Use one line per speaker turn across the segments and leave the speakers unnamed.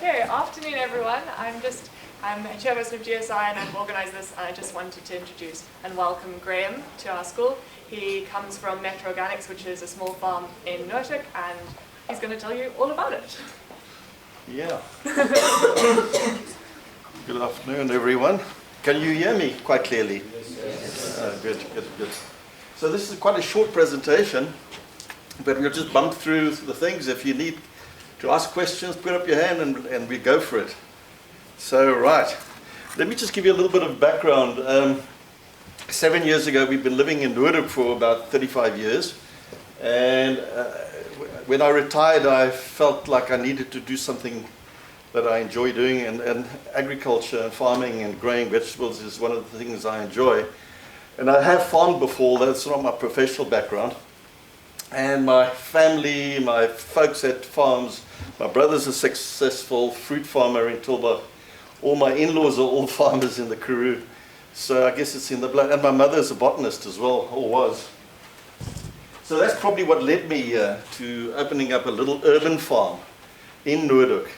Okay, afternoon everyone. I'm chairperson of GSI and I've organised this, and I just wanted to introduce and welcome Graham to our school. He comes from Metro Organics, which is a small farm in Noordhoek, and he's going to tell you all about it.
Yeah. Good afternoon everyone. Can you hear me quite clearly? Yes. Good. So this is quite a short presentation, but we'll just bump through the things. If you need to ask questions, put up your hand and we go for it. So, right, let me just give you a little bit of background. 7 years ago, we've been living in Noordhoek for about 35 years. And when I retired, I felt like I needed to do something that I enjoy doing. And agriculture and farming and growing vegetables is one of the things I enjoy. And I have farmed before, that's not my professional background. And my family, my folks at farms, my brother's a successful fruit farmer in Tilburg. All my in-laws are all farmers in the Karoo. So I guess it's in the blood. And my mother's a botanist as well, or was. So that's probably what led me to opening up a little urban farm in Noordhoek.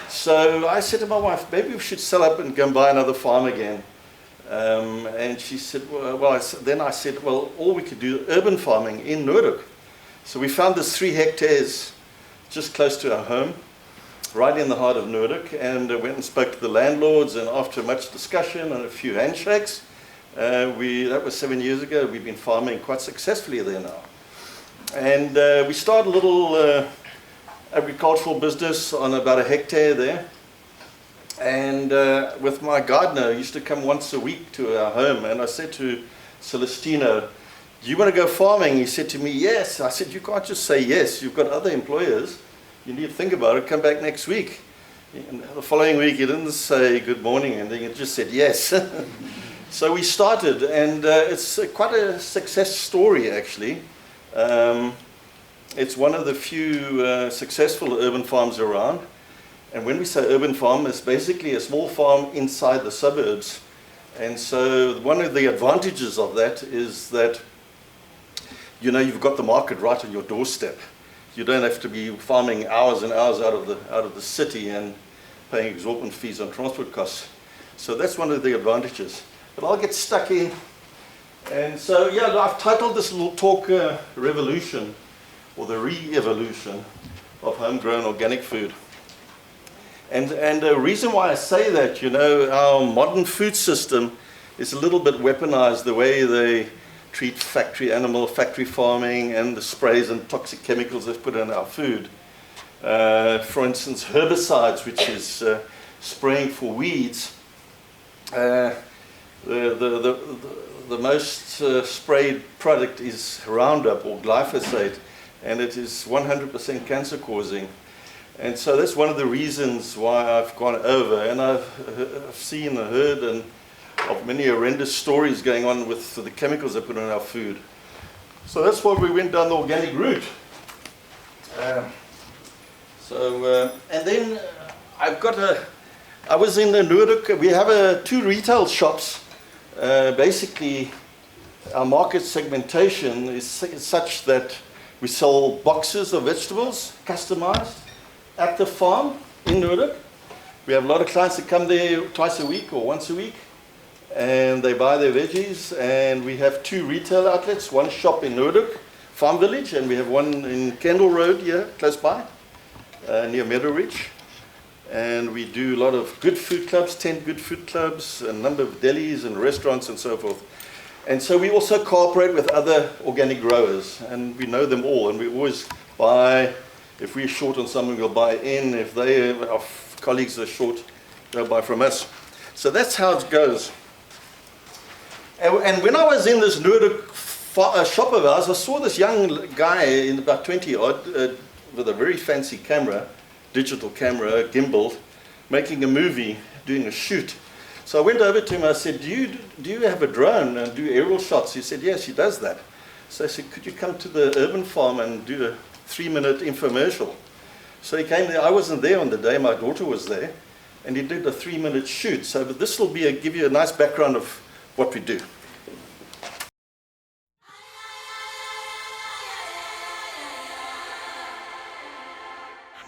So I said to my wife, maybe we should sell up and go and buy another farm again. And she said, then I said, well, all we could do urban farming in Noordhoek. So we found this 3 hectares just close to our home, right in the heart of Noordhoek, and went and spoke to the landlords, and after much discussion and a few handshakes, that was 7 years ago, we've been farming quite successfully there now. And we started a little agricultural business on about 1 hectare there. And with my gardener, he used to come once a week to our home, and I said to Celestino, do you want to go farming? He said to me, yes. I said, you can't just say yes. You've got other employers. You need to think about it. Come back next week. And the following week, he didn't say good morning, and he just said yes. So we started, and it's quite a success story, actually. It's one of the few successful urban farms around. And when we say urban farm, it's basically a small farm inside the suburbs. And so one of the advantages of that is that you've got the market right on your doorstep. You don't have to be farming hours and hours out of the city and paying exorbitant fees on transport costs. So that's one of the advantages. But I'll get stuck in. And so, yeah, I've titled this little talk Revolution, or the Re-Evolution of Homegrown Organic Food. And the reason why I say that, our modern food system is a little bit weaponized, the way they treat factory farming, and the sprays and toxic chemicals they've put in our food. For instance, herbicides, which is spraying for weeds. The most sprayed product is Roundup or glyphosate, and it is 100% cancer causing. And so that's one of the reasons why I've gone over, and I've seen and heard of many horrendous stories going on with the chemicals they put in our food. So that's why we went down the organic route. And then I was in the Noordhoek. We have 2 retail shops. Basically, our market segmentation is such that we sell boxes of vegetables, customized, at the farm in Noordhoek. We have a lot of clients that come there twice a week or once a week, and they buy their veggies. And we have 2 retail outlets, one shop in Noordhoek, Farm Village, and we have one in Kendall Road here, close by, near Meadow Ridge. And we do a lot of good food clubs, 10 good food clubs, a number of delis and restaurants and so forth. And so we also cooperate with other organic growers, and we know them all, and we always buy. If we're short on something, we'll buy in. If our colleagues are short, they'll buy from us. So that's how it goes. And when I was in this Noordhoek shop of ours, I saw this young guy in about 20 odd with a very fancy camera, digital camera, gimbal, making a movie, doing a shoot. So I went over to him and I said, do you have a drone and do aerial shots? He said, yes, he does that. So I said, could you come to the urban farm and do a 3-minute infomercial? So he came there. I wasn't there on the day, my daughter was there, and he did a 3-minute shoot. So this will give you a nice background of what we do.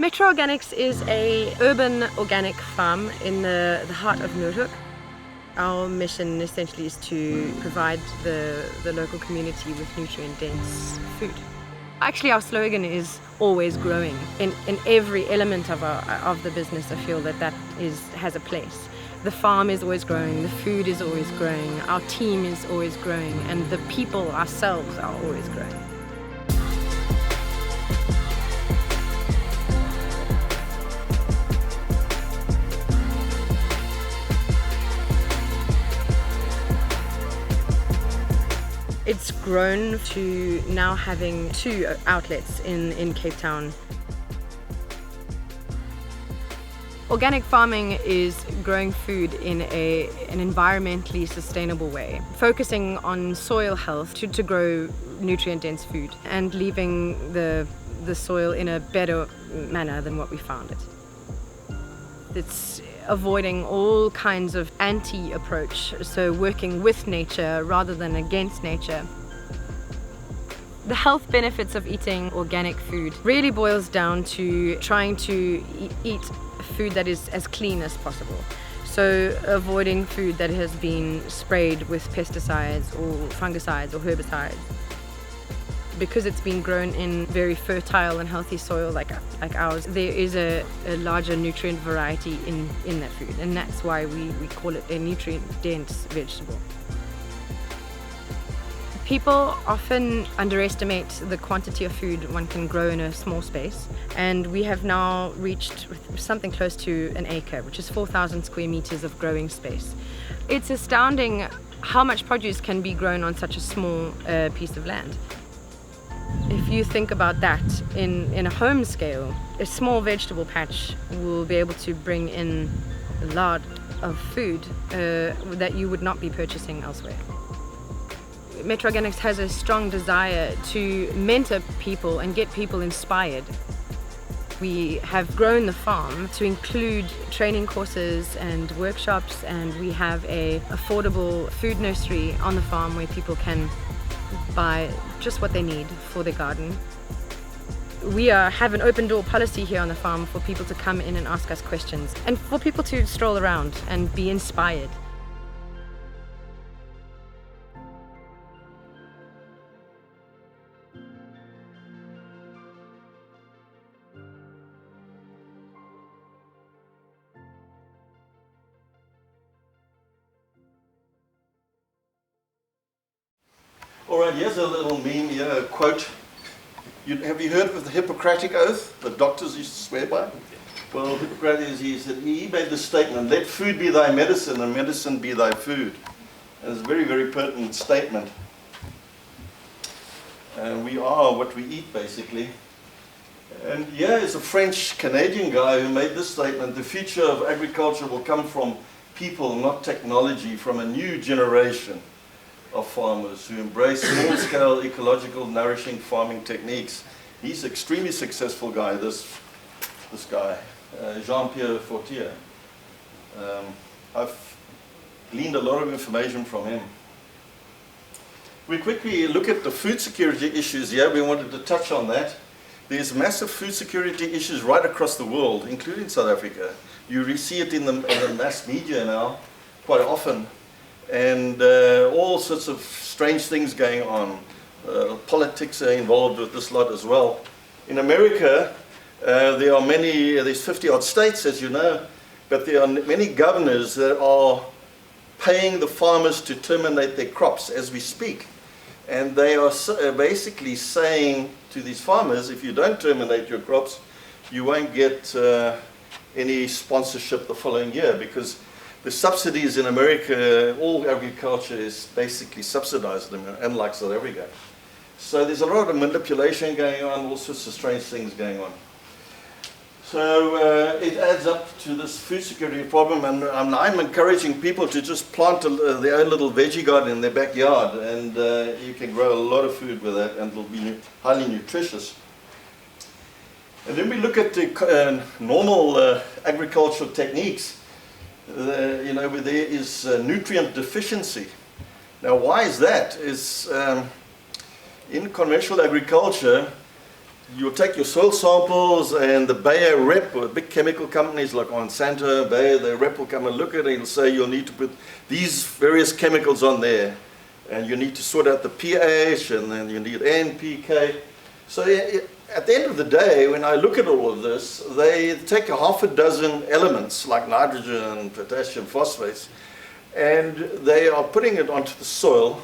Metro Organics is a urban organic farm in the heart of Noordhoek. Our mission essentially is to provide the local community with nutrient-dense food. Actually, our slogan is always growing. In every element of the business, I feel that has a place. The farm is always growing, the food is always growing, our team is always growing, and the people ourselves are always growing. It's grown to now having 2 outlets in Cape Town. Organic farming is growing food in an environmentally sustainable way, focusing on soil health to grow nutrient-dense food and leaving the soil in a better manner than what we found it. It's avoiding all kinds of anti-approach, so working with nature rather than against nature. The health benefits of eating organic food really boils down to trying to eat food that is as clean as possible. So avoiding food that has been sprayed with pesticides or fungicides or herbicides. Because it's been grown in very fertile and healthy soil like ours, there is a larger nutrient variety in that food, and that's why we call it a nutrient-dense vegetable. People often underestimate the quantity of food one can grow in a small space, and we have now reached something close to an acre, which is 4,000 square meters of growing space. It's astounding how much produce can be grown on such a small piece of land. If you think about that in a home scale, a small vegetable patch will be able to bring in a lot of food that you would not be purchasing elsewhere. Metro Organics has a strong desire to mentor people and get people inspired. We have grown the farm to include training courses and workshops, and we have an affordable food nursery on the farm where people can buy just what they need for their garden. We have an open door policy here on the farm for people to come in and ask us questions, and for people to stroll around and be inspired.
All right, here's a little meme here, a quote. Have you heard of the Hippocratic Oath that doctors used to swear by? Well, Hippocrates, he made this statement, let food be thy medicine and medicine be thy food. And it's a very, very pertinent statement. We are what we eat, basically. And here is a French-Canadian guy who made this statement, the future of agriculture will come from people, not technology, from a new generation of farmers who embrace small-scale, ecological, nourishing farming techniques. He's an extremely successful guy, this guy, Jean-Pierre Fortier. I've gleaned a lot of information from him. We quickly look at the food security issues here. We wanted to touch on that. There's massive food security issues right across the world, including South Africa. You see it in the mass media now, quite often. And all sorts of strange things going on. Politics are involved with this lot as well. In America, there's 50 odd states, as you know, but there are many governors that are paying the farmers to terminate their crops as we speak. And they are basically saying to these farmers, if you don't terminate your crops, you won't get any sponsorship the following year, because the subsidies in America, all agriculture is basically subsidized, unlike South Africa. So there's a lot of manipulation going on, all sorts of strange things going on. So it adds up to this food security problem, and I'm encouraging people to just plant their own little veggie garden in their backyard, and you can grow a lot of food with that, and it'll be highly nutritious. And then we look at the normal agricultural techniques. Where there is nutrient deficiency. Now, why is that? In conventional agriculture, you'll take your soil samples, and the Bayer rep, or big chemical companies like Monsanto, Bayer, the rep will come and look at it and he'll say you'll need to put these various chemicals on there, and you need to sort out the pH, and then you need NPK. So at the end of the day, when I look at all of this, they take a half a dozen elements like nitrogen, potassium, phosphates, and they are putting it onto the soil,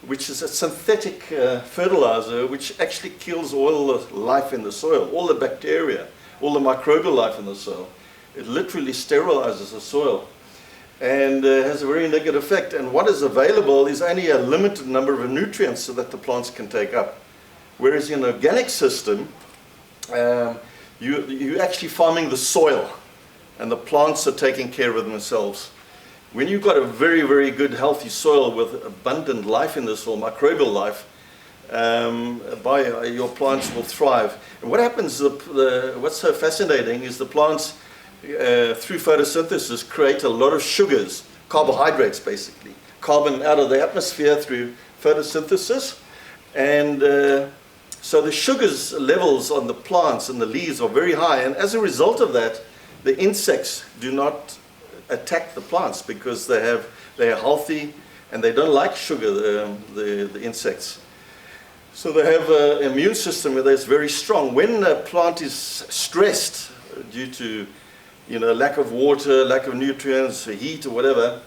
which is a synthetic fertilizer which actually kills all the life in the soil, all the bacteria, all the microbial life in the soil. It literally sterilizes the soil and has a very negative effect. And what is available is only a limited number of nutrients so that the plants can take up. Whereas in an organic system, you're actually farming the soil, and the plants are taking care of themselves. When you've got a very, very good, healthy soil with abundant life in the soil, microbial life, your plants will thrive. And what happens, what's so fascinating is the plants, through photosynthesis, create a lot of sugars, carbohydrates basically, carbon out of the atmosphere through photosynthesis. And so the sugars levels on the plants and the leaves are very high, and as a result of that, the insects do not attack the plants because they are healthy and they don't like sugar, the insects. So they have an immune system that's very strong. When a plant is stressed due to lack of water, lack of nutrients, heat or whatever,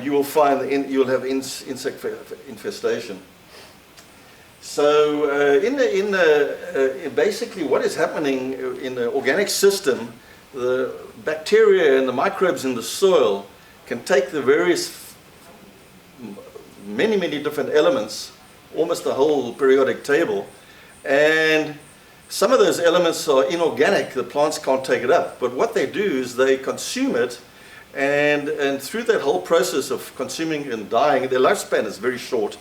you will find you'll have insect infestation. So basically what is happening in the organic system, the bacteria and the microbes in the soil can take the various, many different elements, almost the whole periodic table, and some of those elements are inorganic, the plants can't take it up, but what they do is they consume it, and through that whole process of consuming and dying, their lifespan is very short.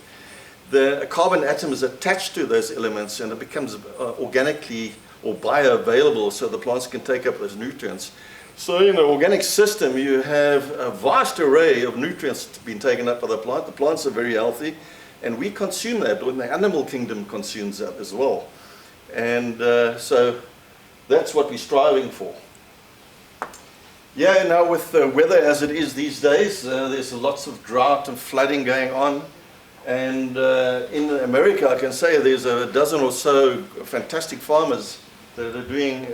The carbon atom is attached to those elements and it becomes organically or bioavailable so the plants can take up those nutrients. So in an organic system you have a vast array of nutrients being taken up by the plant. The plants are very healthy and we consume that, and the animal kingdom consumes that as well. And so that's what we're striving for. Yeah, now with the weather as it is these days, there's lots of drought and flooding going on. And in America, I can say there's a dozen or so fantastic farmers that are doing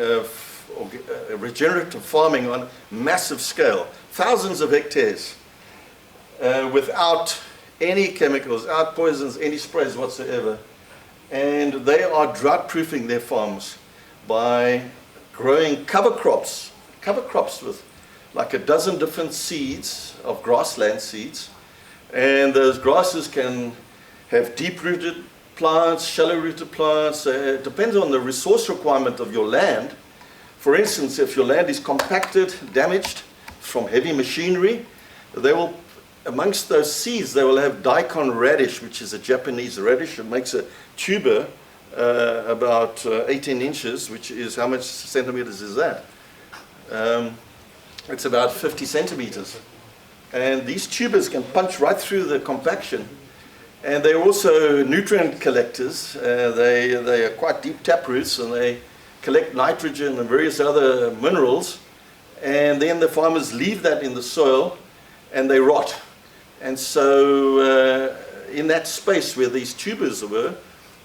regenerative farming on massive scale, thousands of hectares, without any chemicals, without poisons, any sprays whatsoever. And they are drought-proofing their farms by growing cover crops with like a dozen different seeds of grassland seeds. And those grasses can have deep-rooted plants, shallow-rooted plants. It depends on the resource requirement of your land. For instance, if your land is compacted, damaged from heavy machinery, they will, amongst those seeds, they will have daikon radish, which is a Japanese radish. It makes a tuber about 18 inches, which is, how much centimeters is that? It's about 50 centimeters. And these tubers can punch right through the compaction. And they're also nutrient collectors. They are quite deep tap roots, and they collect nitrogen and various other minerals. And then the farmers leave that in the soil and they rot. And so in that space where these tubers were,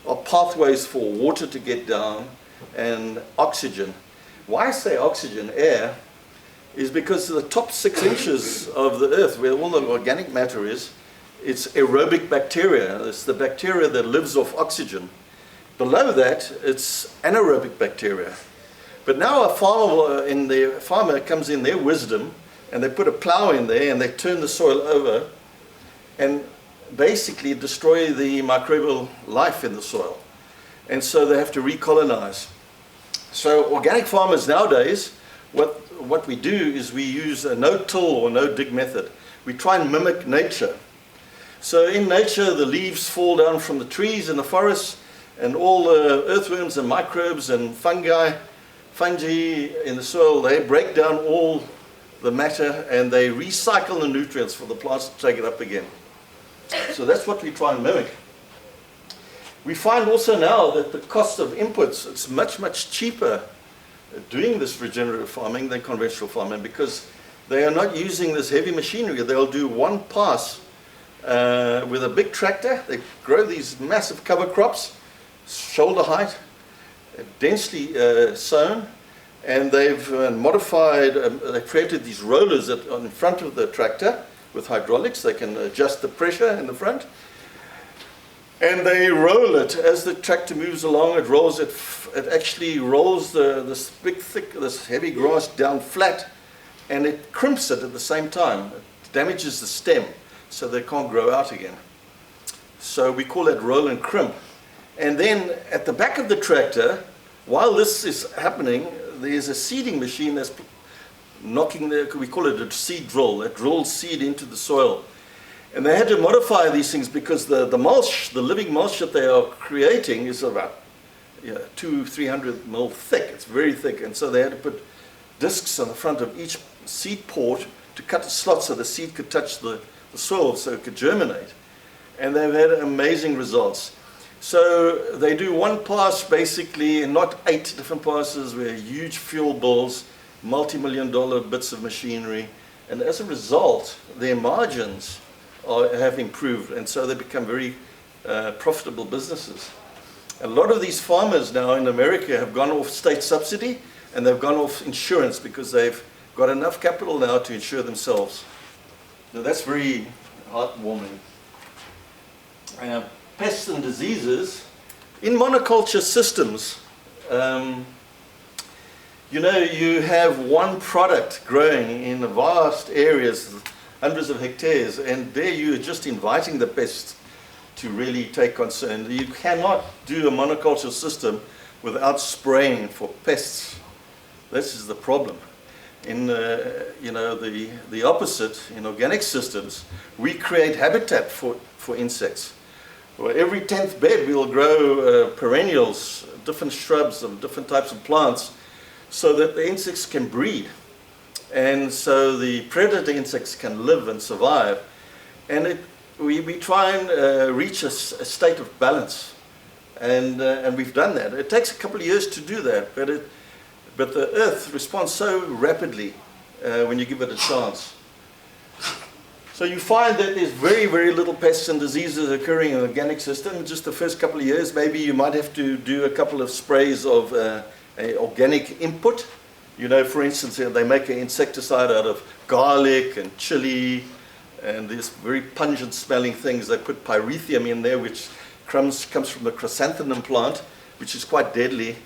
are pathways for water to get down and oxygen. Why I say oxygen, air, is because the top 6 inches of the earth, where all the organic matter is, it's aerobic bacteria. It's the bacteria that lives off oxygen. Below that, it's anaerobic bacteria. But now a farmer comes in their wisdom, and they put a plow in there, and they turn the soil over, and basically destroy the microbial life in the soil. And so they have to recolonize. So organic farmers nowadays, what we do is we use a no-till or no-dig method. We try and mimic nature. So in nature, the leaves fall down from the trees in the forests, and all the earthworms and microbes and fungi in the soil, they break down all the matter and they recycle the nutrients for the plants to take it up again. So that's what we try and mimic. We find also now that the cost of inputs, it's much, much cheaper doing this regenerative farming than conventional farming, because they are not using this heavy machinery. They'll do one pass with a big tractor. They grow these massive cover crops, shoulder height, densely sown, and they've modified, they've created these rollers in front of the tractor with hydraulics. They can adjust the pressure in the front. And they roll it as the tractor moves along. It rolls it. It actually rolls this big, thick, this heavy grass down flat, and it crimps it at the same time. It damages the stem, so they can't grow out again. So we call that roll and crimp. And then at the back of the tractor, while this is happening, there's a seeding machine that's knocking we call it a seed drill. It drills seed into the soil. And they had to modify these things because the mulch, the living mulch that they are creating is about 200-300 mil thick. It's very thick. And so they had to put discs on the front of each seed port to cut a slot so the seed could touch the soil so it could germinate. And they've had amazing results. So they do one pass basically, and not 8 different passes with huge fuel bills, multi-million-dollar bits of machinery. And as a result, their margins have improved, and so they become very profitable businesses. A lot of these farmers now in America have gone off state subsidy, and they've gone off insurance because they've got enough capital now to insure themselves. So that's very heartwarming. Pests and diseases. In monoculture systems, you know, you have one product growing in vast areas, hundreds of hectares, and there you're just inviting the pests to really take concern. You cannot do a monoculture system without spraying for pests. This is the problem. In you know, the opposite, in organic systems, we create habitat for insects. Well, every 10th bed we'll grow perennials, different shrubs and different types of plants, so that the insects can breed. And so the predator insects can live and survive. And we try and reach a state of balance. And we've done that. It takes a couple of years to do that, but the earth responds so rapidly when you give it a chance. So you find that there's very, very little pests and diseases occurring in the organic system. Just the first couple of years, maybe you might have to do a couple of sprays of organic input. You know, for instance, they make an insecticide out of garlic and chili and these very pungent smelling things. They put pyrethrum in there, which comes from the chrysanthemum plant, which is quite deadly.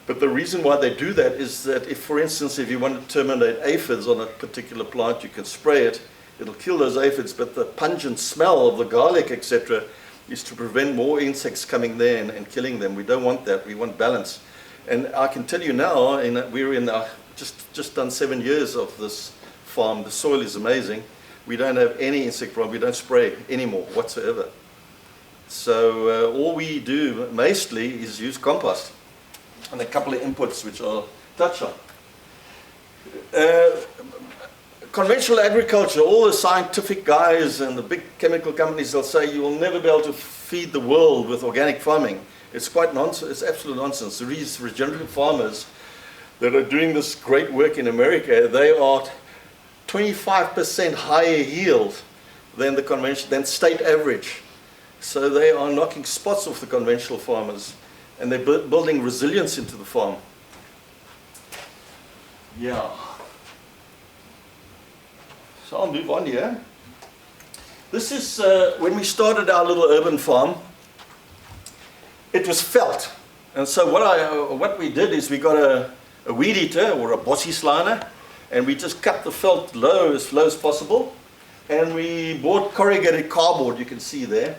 But the reason why they do that is that if, for instance, if you want to terminate aphids on a particular plant, you can spray it. It'll kill those aphids, but the pungent smell of the garlic, etc., is to prevent more insects coming there and killing them. We don't want that. We want balance. And I can tell you now, we're in just done 7 years of this farm. The soil is amazing. We don't have any insect problem. We don't spray anymore whatsoever. So all we do mostly is use compost and a couple of inputs which I'll touch on. Conventional agriculture, all the scientific guys and the big chemical companies, they'll say you will never be able to feed the world with organic farming. It's quite nonsense. It's absolute nonsense. These regenerative farmers that are doing this great work in America, they are 25% higher yield than state average. So they are knocking spots off the conventional farmers, and they're building resilience into the farm. Yeah. So I'll move on here. This is when we started our little urban farm. It was felt, and so what we did is we got a weed eater or a bossie liner, and we just cut the felt low as possible, and we bought corrugated cardboard. You can see there,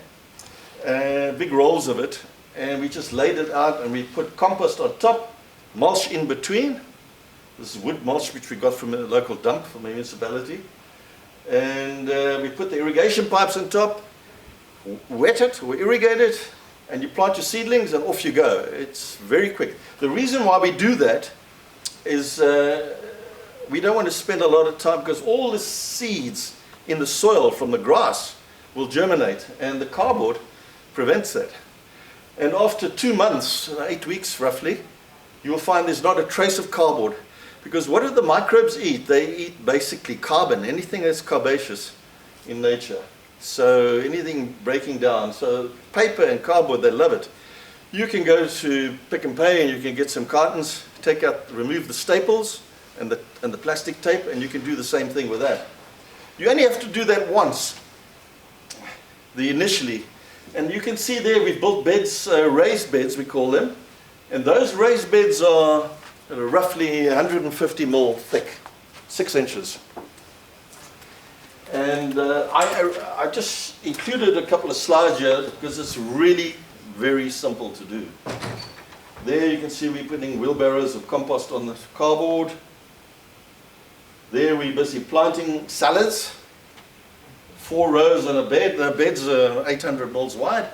big rolls of it, and we just laid it out, and we put compost on top, mulch in between. This is wood mulch which we got from a local dump from a municipality. And we put the irrigation pipes on top, wet it or irrigate it, and you plant your seedlings and off you go. It's very quick. The reason why we do that is we don't want to spend a lot of time, because all the seeds in the soil from the grass will germinate, and the cardboard prevents that. And after 2 months, 8 weeks roughly, you will find there's not a trace of cardboard. Because what do the microbes eat? They eat basically carbon, anything that's carbaceous in nature. So anything breaking down. So paper and cardboard, they love it. You can go to Pick n Pay and you can get some cartons, remove the staples and the plastic tape, and you can do the same thing with that. You only have to do that once, initially. And you can see there we've built beds, raised beds we call them. And those raised beds are roughly 150 mil thick, 6 inches. And I just included a couple of slides here because it's really very simple to do. There you can see we're putting wheelbarrows of compost on the cardboard. There we're busy planting salads. 4 rows on a bed. The beds are 800 mils wide.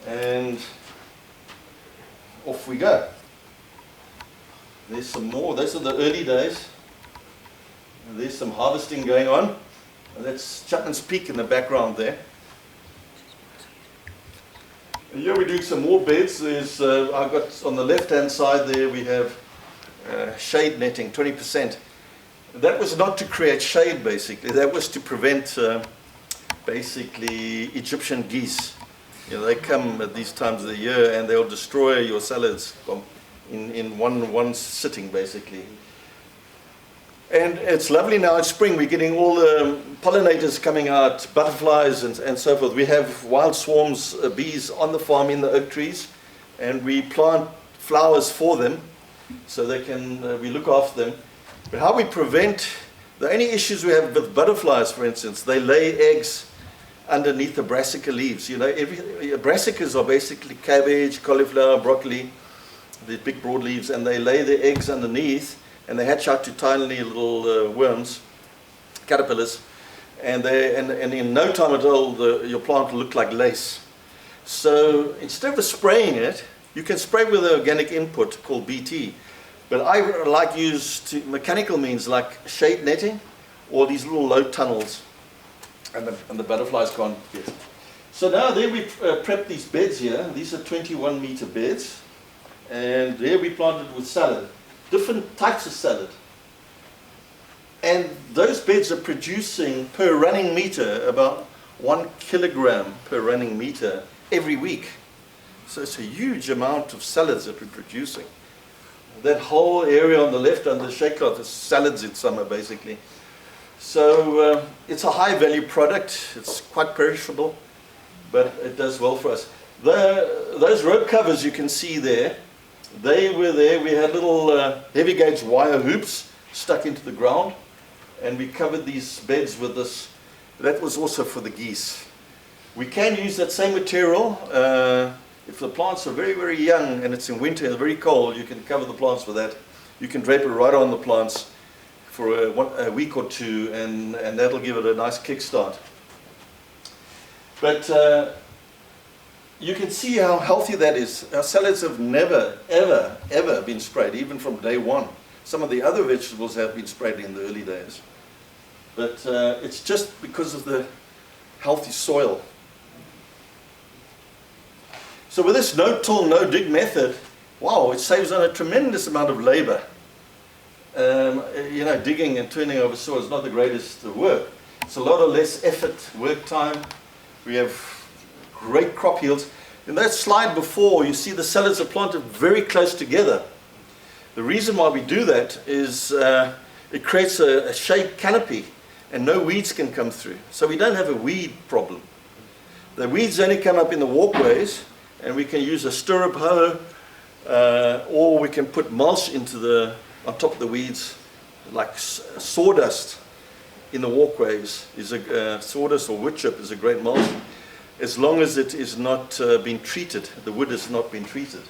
And off we go. There's some more. Those are the early days. And there's some harvesting going on. And that's Chapman's Peak in the background there. And here we're doing some more beds. I've got on the left-hand side there we have shade netting, 20%. That was not to create shade, basically. That was to prevent, basically, Egyptian geese. You know, they come at these times of the year and they'll destroy your salads in one sitting, basically. And it's lovely now in spring. We're getting all the pollinators coming out, butterflies and so forth. We have wild swarms of bees on the farm in the oak trees, and we plant flowers for them so they can, we look after them. But how we prevent, the only issues we have with butterflies, for instance, they lay eggs underneath the brassica leaves. You know, brassicas are basically cabbage, cauliflower, broccoli, the big broad leaves, and they lay their eggs underneath, and they hatch out to tiny little worms, caterpillars, and in no time at all, your plant will look like lace. So instead of spraying it, you can spray with an organic input called BT. But I like use mechanical means like shade netting or these little low tunnels, and the butterflies can't get. So now there we prep these beds here. These are 21-meter beds, and there we planted with salad, different types of salad. And those beds are producing per running meter about 1 kilogram per running meter every week. So it's a huge amount of salads that we're producing. That whole area on the left under the shade cloth is salads in summer, basically. So it's a high value product. It's quite perishable, but it does well for us. Those rope covers you can see there, they were there. We had little heavy gauge wire hoops stuck into the ground, and we covered these beds with this. That was also for the geese. We can use that same material. If the plants are very, very young and it's in winter and very cold, you can cover the plants with that. You can drape it right on the plants for a week or two, and that'll give it a nice kickstart. But you can see how healthy that is. Our salads have never, ever, ever been sprayed, even from day one. Some of the other vegetables have been sprayed in the early days. But it's just because of the healthy soil. So with this no-till, no-dig method, wow, it saves on a tremendous amount of labor. You know, digging and turning over soil is not the greatest work. It's a lot of less effort, work time. We have great crop yields. In that slide before, you see the salads are planted very close together. The reason why we do that is it creates a shade canopy and no weeds can come through. So we don't have a weed problem. The weeds only come up in the walkways, and we can use a stirrup hoe, or we can put mulch on top of the weeds, like sawdust in the walkways. Sawdust or wood chip is a great mulch, as long as it is not been treated. The wood has not been treated.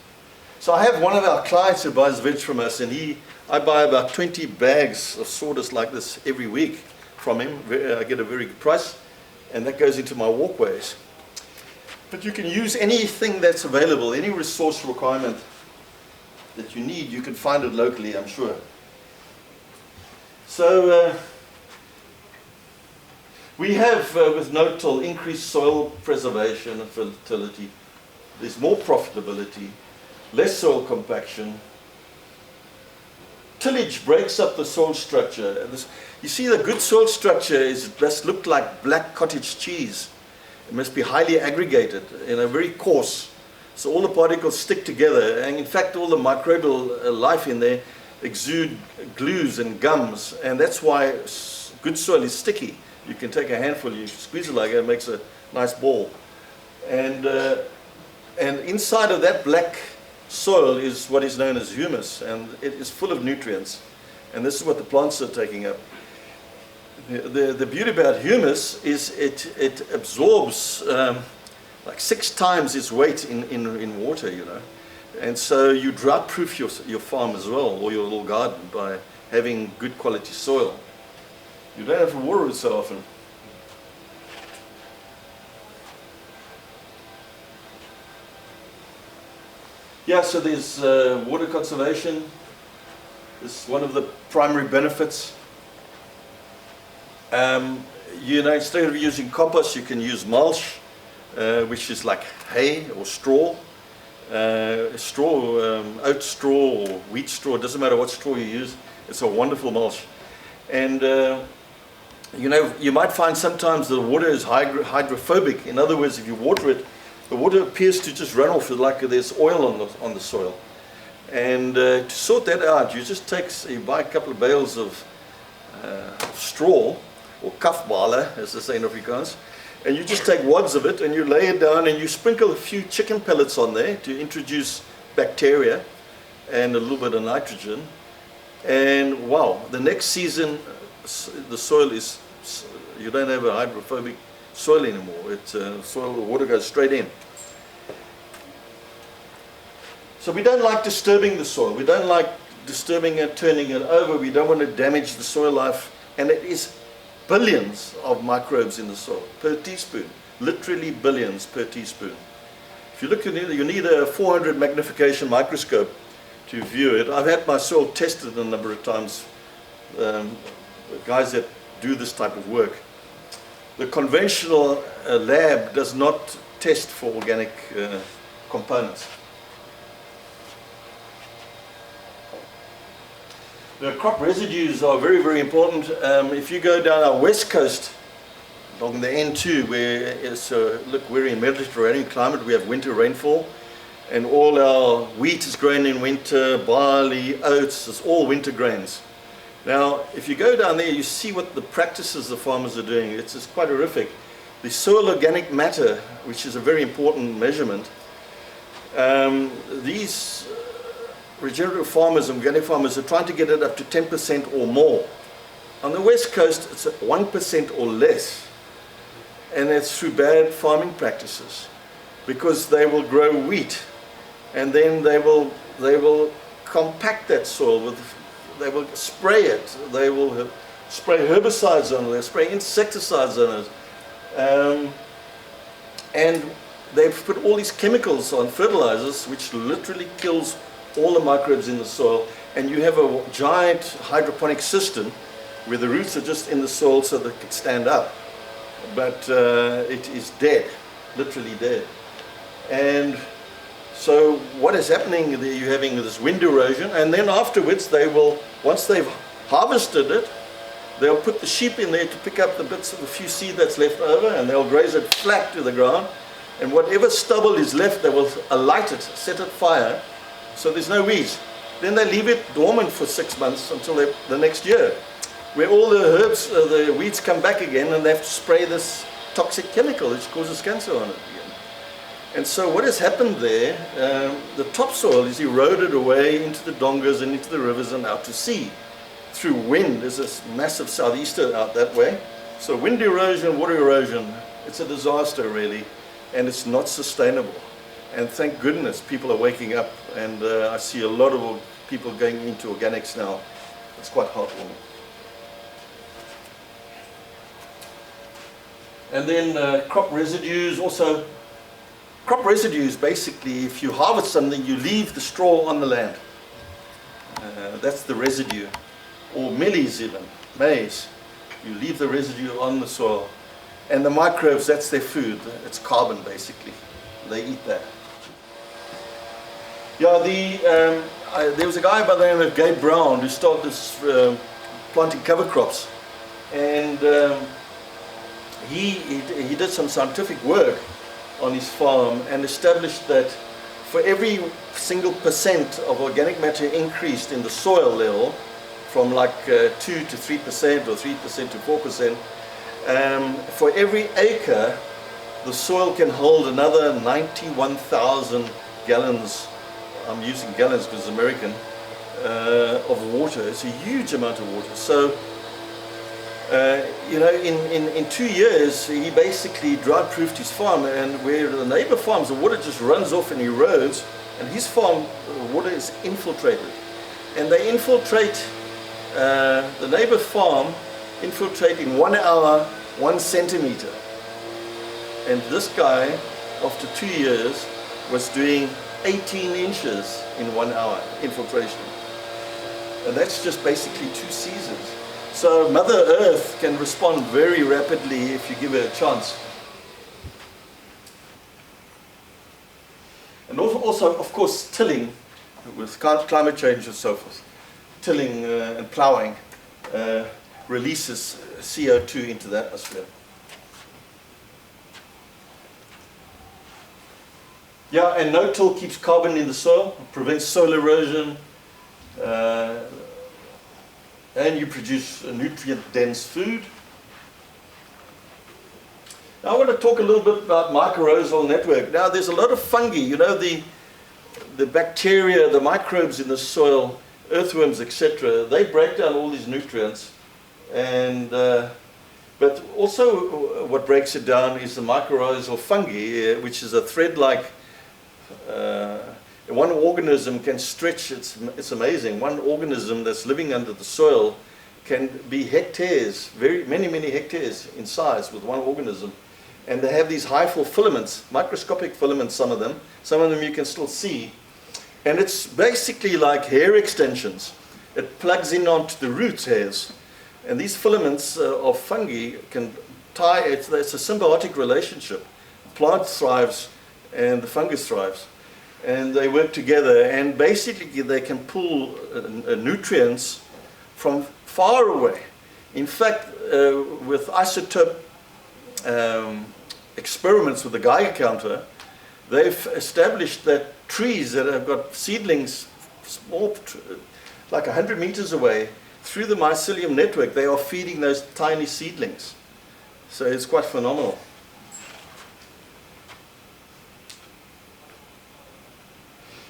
So I have one of our clients who buys veg from us, and I buy about 20 bags of sawdust like this every week from him. I get a very good price, and that goes into my walkways. But you can use anything that's available, any resource requirement that you need, you can find it locally, I'm sure. So we have, with no-till, increased soil preservation and fertility. there's more profitability, less soil compaction. Tillage breaks up the soil structure. You see, the good soil structure it must look like black cottage cheese. It must be highly aggregated, very coarse. So all the particles stick together, and in fact all the microbial life in there exude glues and gums, and that's why good soil is sticky. You can take a handful, you squeeze it like that, it makes a nice ball. And inside of that black soil is what is known as humus, and it is full of nutrients. And this is what the plants are taking up. The beauty about humus is it absorbs like 6 times its weight in water, And so you drought-proof your farm as well, or your little garden, by having good quality soil. You don't have to water it so often. Yeah, so there's water conservation. This is one of the primary benefits. Instead of using compost, you can use mulch, which is like hay or straw. Oat straw or wheat straw, it doesn't matter what straw you use, it's a wonderful mulch. And you might find sometimes the water is hydrophobic. In other words, if you water it, the water appears to just run off like there's oil on the soil. And to sort that out, you buy a couple of bales of straw, or kafbala, as they say in Afrikaans, and you just take wads of it and you lay it down and you sprinkle a few chicken pellets on there to introduce bacteria and a little bit of nitrogen. And wow, the next season the soil you don't have a hydrophobic soil anymore. The water goes straight in. So we don't like disturbing the soil. We don't like disturbing it, turning it over. We don't want to damage the soil life. And it is billions of microbes in the soil per teaspoon, literally billions per teaspoon. If you look at it, you need a 400 magnification microscope to view it. I've had my soil tested a number of times, guys that do this type of work. The conventional lab does not test for organic components. The crop residues are very, very important. If you go down our west coast, along the N2, we're in Mediterranean climate, we have winter rainfall, and all our wheat is grown in winter, barley, oats, it's all winter grains. Now, if you go down there, you see what the practices the farmers are doing. It's quite horrific. The soil organic matter, which is a very important measurement, these regenerative farmers and organic farmers are trying to get it up to 10% or more. On the west coast, it's at 1% or less. And it's through bad farming practices, because they will grow wheat and then they will compact that soil they will spray it, they will spray herbicides on it, they spray insecticides on it, and they've put all these chemicals on fertilizers which literally kills all the microbes in the soil, and you have a giant hydroponic system where the roots are just in the soil so they can stand up, but it is dead, literally dead. And so what is happening there, you're having this wind erosion, and then afterwards once they've harvested it, they'll put the sheep in there to pick up the bits of the few seed that's left over, and they'll graze it flat to the ground, and whatever stubble is left, they will alight it, set it fire, so there's no weeds. Then they leave it dormant for 6 months until the next year, where all the herbs, the weeds come back again, and they have to spray this toxic chemical which causes cancer on it again. And so what has happened there, the topsoil is eroded away into the dongas and into the rivers and out to sea through wind. There's this massive southeaster out that way. So wind erosion, water erosion, it's a disaster really, and it's not sustainable. And thank goodness people are waking up, and I see a lot of people going into organics now. It's quite heartwarming. And then crop residues also. Crop residues, basically, if you harvest something, you leave the straw on the land. That's the residue. Or mealies even, maize. You leave the residue on the soil. And the microbes, that's their food. It's carbon, basically. They eat that. Yeah, there was a guy by the name of Gabe Brown who started this planting cover crops, and he did some scientific work on his farm and established that for every single % of organic matter increased in the soil level, from like 2 to 3% or 3% to 4%, for every acre the soil can hold another 91,000 gallons. I'm using gallons because it's American, of water. It's a huge amount of water. So, you know, in 2 years, he basically drought-proofed his farm, and where the neighbor farms, the water just runs off and erodes, and his farm, the water is infiltrated. And they infiltrate, the neighbor farm, infiltrate in 1 hour, 1 centimeter. And this guy, after 2 years, was doing 18 inches in 1 hour infiltration. And that's just basically 2 seasons. So Mother Earth can respond very rapidly if you give her a chance. And also, of course, tilling, with climate change and so forth. Tilling and ploughing releases CO2 into the atmosphere. Yeah, and no-till keeps carbon in the soil, prevents soil erosion, and you produce a nutrient-dense food. Now I want to talk a little bit about mycorrhizal network. Now there's a lot of fungi, you know, the bacteria, the microbes in the soil, earthworms, etc. They break down all these nutrients, and but also what breaks it down is the mycorrhizal fungi, which is a thread-like. One organism can stretch, it's amazing, one organism that's living under the soil can be hectares, many hectares in size with one organism. And they have these hyphal filaments, microscopic filaments, some of them you can still see. And it's basically like hair extensions. It plugs in onto the roots hairs. And these filaments of fungi can tie, it's a symbiotic relationship. The plant thrives and the fungus thrives, and they work together, and basically they can pull nutrients from far away. In fact, with isotope experiments with the Geiger counter, they've established that trees that have got seedlings small, like 100 meters away, through the mycelium network, they are feeding those tiny seedlings. So it's quite phenomenal.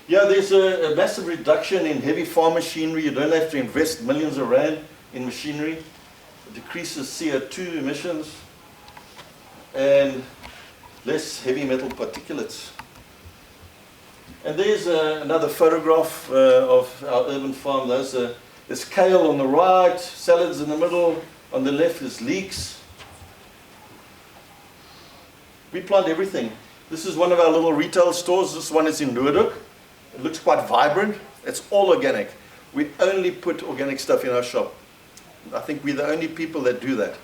Yeah, there's a massive reduction in heavy farm machinery. You don't have to invest millions of rand in machinery. It decreases CO2 emissions and less heavy metal particulates. And there's another photograph of our urban farm. There's kale on the right, salads in the middle. On the left is leeks. We plant everything. This is one of our little retail stores. This one is in Noordhoek. It looks quite vibrant. It's all organic. We only put organic stuff in our shop. I think we're the only people that do that.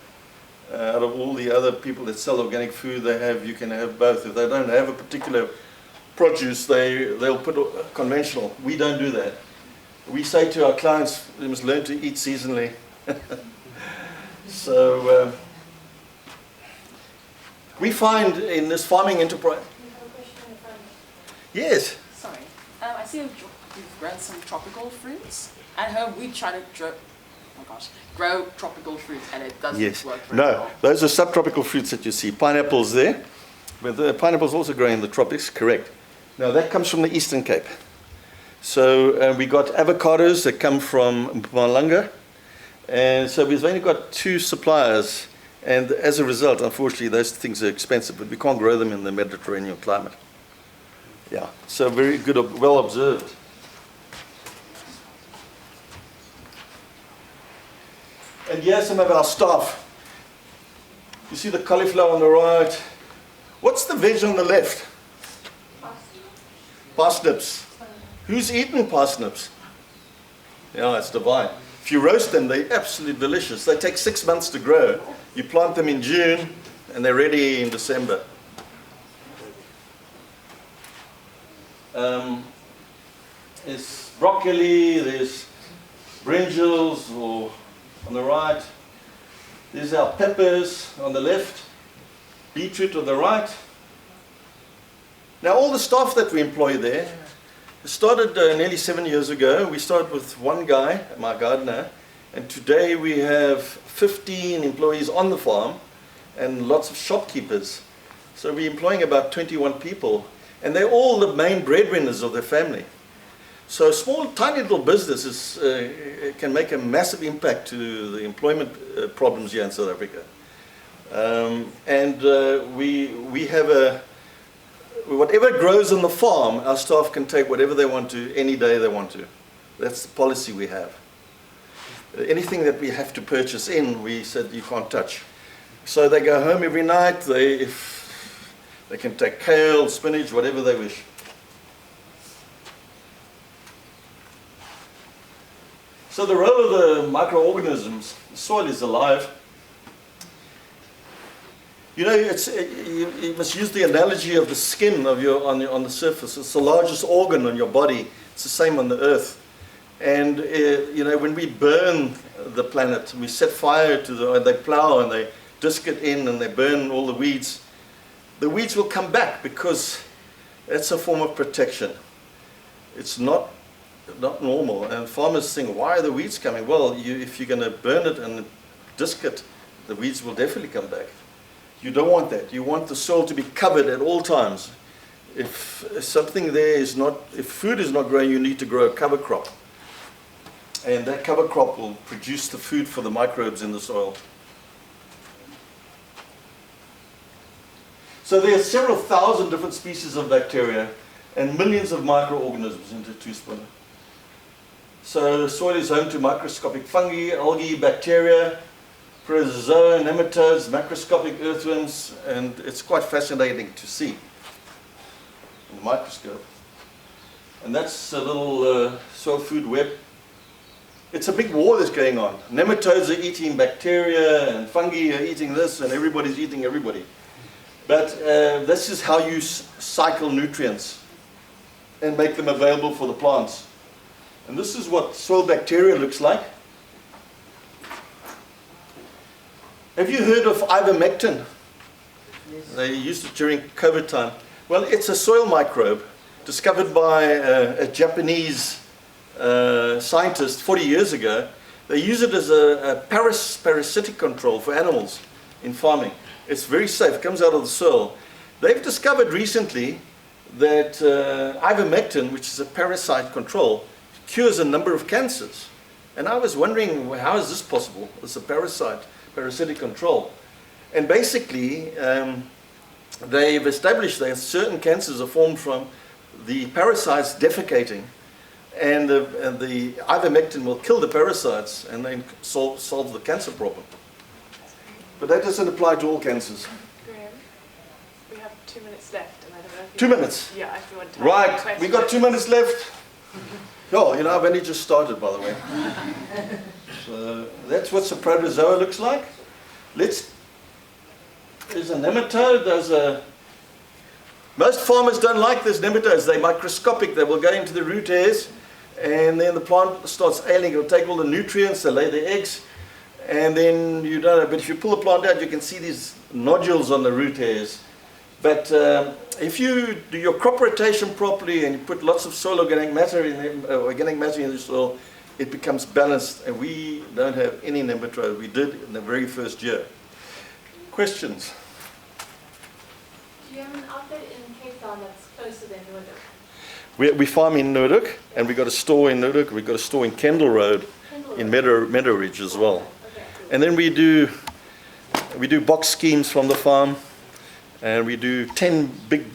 Out of all the other people that sell organic food, you can have both. If they don't have a particular produce, they'll put conventional. We don't do that. We say to our clients, they must learn to eat seasonally. So we find in this farming enterprise.
You have a question in front.
Yes.
Sorry. I see you've grown some tropical fruits. At home, we try to grow tropical fruits, and it doesn't work very well.
No, those are subtropical fruits that you see. Pineapples there, but the pineapples also grow in the tropics, correct. Now that comes from the Eastern Cape. So we got avocados that come from Mpumalanga, and so we've only got 2 suppliers, and as a result, unfortunately, those things are expensive, but we can't grow them in the Mediterranean climate. Yeah, so very good, well observed. And here's some of our staff. You see the cauliflower on the right. What's the veg on the left? Parsnips. Who's eaten parsnips? Yeah, it's divine. If you roast them, they're absolutely delicious. They take 6 months to grow. You plant them in June, and they're ready in December. there's broccoli, there's brinjals or on the right. There's our peppers on the left, beetroot on the right. Now all the staff that we employ there started nearly 7 years ago. We started with one guy, my gardener, and today we have 15 employees on the farm and lots of shopkeepers. So we're employing about 21 people, and they're all the main breadwinners of their family. So small, tiny little businesses can make a massive impact to the employment problems here in South Africa. We have whatever grows on the farm, our staff can take whatever they want to, any day they want to. That's the policy we have. Anything that we have to purchase in, we said you can't touch. So they go home every night, if they can take kale, spinach, whatever they wish. So the role of the microorganisms, the soil is alive. You know, you must use the analogy of the skin of on the surface. It's the largest organ on your body. It's the same on the earth. And you know, when we burn the planet, we set fire to and they plow and they disc it in and they burn all the weeds will come back because that's a form of protection. It's not normal. And farmers think, why are the weeds coming? Well, if you're going to burn it and disc it, the weeds will definitely come back. You don't want that. You want the soil to be covered at all times. If something there is not, if food is not growing, you need to grow a cover crop. And that cover crop will produce the food for the microbes in the soil. So there are several thousand different species of bacteria and millions of microorganisms in the two-spinner. So the soil is home to microscopic fungi, algae, bacteria, protozoa, nematodes, macroscopic earthworms, and it's quite fascinating to see in the microscope. And that's a little soil food web. It's a big war that's going on. Nematodes are eating bacteria, and fungi are eating this, and everybody's eating everybody. But this is how you cycle nutrients and make them available for the plants. And this is what soil bacteria looks like. Have you heard of ivermectin? Yes. They used it during COVID time. Well, it's a soil microbe discovered by a Japanese scientist 40 years ago. They use it as a parasitic control for animals in farming. It's very safe. It comes out of the soil. They've discovered recently that ivermectin, which is a parasite control, cures a number of cancers. And I was wondering, how is this possible? It's a parasitic control. And basically, they've established that certain cancers are formed from the parasites defecating, and the ivermectin will kill the parasites and then solve the cancer problem. But that doesn't apply to all cancers.
Graham, we have 2 minutes left, and I don't know if
2 minutes?
Yeah, if you want to
right, we got 2 minutes left. Oh, you know, I've only just started, by the way. So that's what the protozoa looks like. There's a nematode. Most farmers don't like these nematodes. They're microscopic. They will go into the root hairs, and then the plant starts ailing. It'll take all the nutrients. They lay their eggs, and then you don't know. But if you pull the plant out, you can see these nodules on the root hairs. But if you do your crop rotation properly and you put lots of soil organic matter in the soil, it becomes balanced, and we don't have any nematode. We did in the very first year. Questions?
Do you have an outlet in Cape Town that's closer than Noordhoek?
We farm in Noordhoek, and we've got a store in Noordhoek. We've got a store in Kendall Road, in Meadow Ridge as well.
Okay.
And then we do box schemes from the farm, and we do 10 big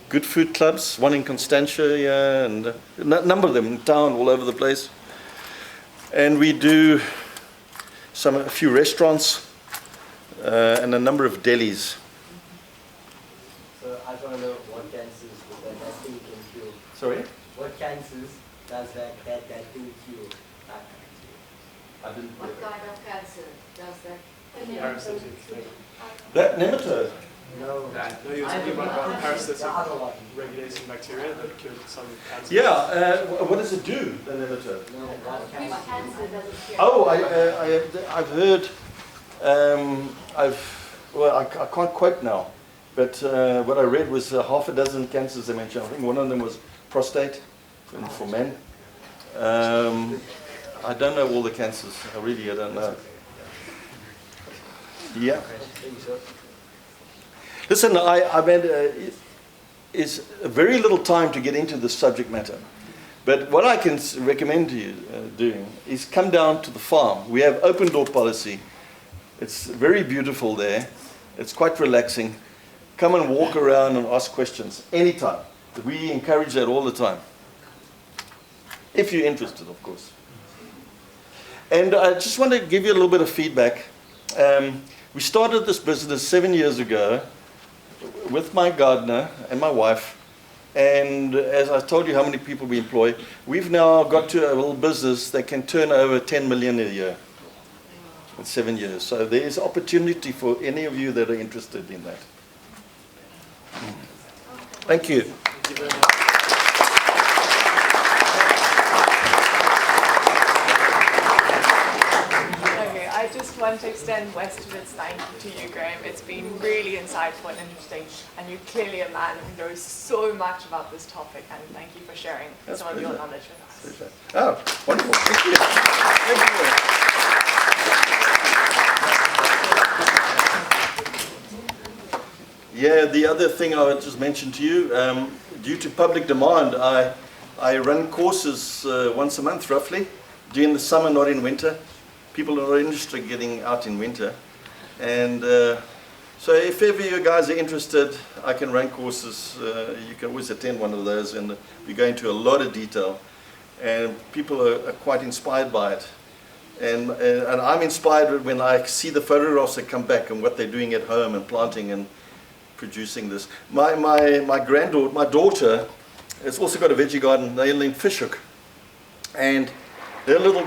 good food clubs, one in Constantia, and a number of them in town, all over the place. And we do a few restaurants and a number of delis.
So I just want to know what cancers does that thing can cure?
Sorry?
What cancers does that thing cure?
I didn't.
What kind of cancer does that?
That nematode.
No.
No, you were talking about parasitic regulating bacteria that killed some cancers.
Yeah, what does it do, the nematode?
Which cancer does it cure?
Oh, I've heard, I can't quote now, but what I read was half a dozen cancers they mentioned. I think one of them was prostate for men. I don't know all the cancers. I don't know. Yeah. Listen, I mean, it's very little time to get into this subject matter. But what I can recommend to you doing is come down to the farm. We have open door policy. It's very beautiful there. It's quite relaxing. Come and walk around and ask questions anytime. We encourage that all the time. If you're interested, of course. And I just want to give you a little bit of feedback. We started this business 7 years ago with my gardener and my wife. And as I told you how many people we employ, we've now got to a little business that can turn over 10 million a year in 7 years. So there is opportunity for any of you that are interested in that. Thank you.
Thank you very much.
Okay, I just want to extend Westford's thank you to you, Graham. It's been really insightful and interesting, and you're clearly a man who knows so much about this topic, and thank you for sharing some of your knowledge with us.
Oh, wonderful. Thank you. Thank you. Yeah, the other thing I would just mention to you, due to public demand, I run courses once a month roughly, during the summer, not in winter. People are not interested in getting out in winter. And so if ever you guys are interested, I can run courses. You can always attend one of those, and we go into a lot of detail. And people are quite inspired by it. And I'm inspired when I see the photographs that come back and what they're doing at home and planting and producing this. My granddaughter, my daughter, has also got a veggie garden named Fishhook. And her little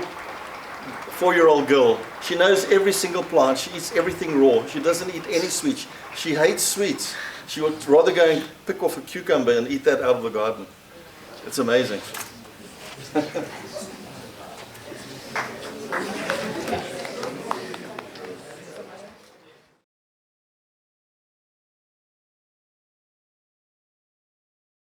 4-year-old girl, she knows every single plant. She eats everything raw. She doesn't eat any sweets. She hates sweets. She would rather go and pick off a cucumber and eat that out of the garden. It's amazing.